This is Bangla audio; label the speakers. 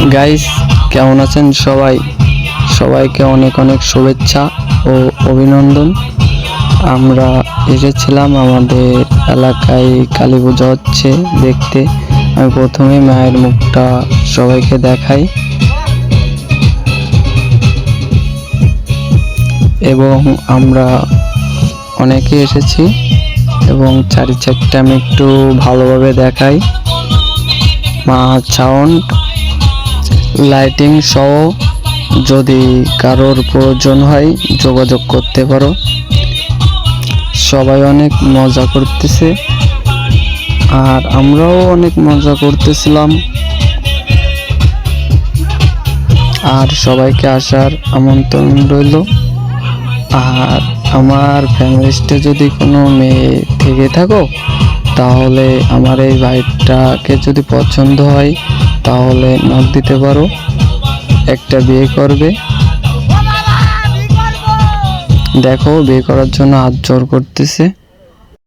Speaker 1: গাইস, কেমন আছেন সবাই? সবাইকে অনেক অনেক শুভেচ্ছা ও অভিনন্দন। আমরা এসেছিলাম আমাদের এলাকায় কালী পূজা হচ্ছে দেখতে। আমি প্রথমে মায়ের মুখটা সবাইকে দেখাই এবং আমরা অনেকে এসেছি এবং চারিচারটা আমি একটু ভালোভাবে দেখাই। মা সাউন্ড লাইটিং সহ যদি কারোর প্রয়োজন হয় যোগাযোগ করতে পারো। সবাই অনেক মজা করতেছে আর আমরাও অনেক মজা করতেছিলাম। আর সবাইকে আসার আমন্ত্রণ রইল। আর আমার ফ্যামিলিতে যদি কোনো মেয়ে থেকে থাকো তাহলে আমার এই ভাইটাকে যদি পছন্দ হয় তাহলে নক দিতে পারো। একটা বিয়ে করবে, দেখো বিয়ে করার জন্য হাত জোর করতেছে।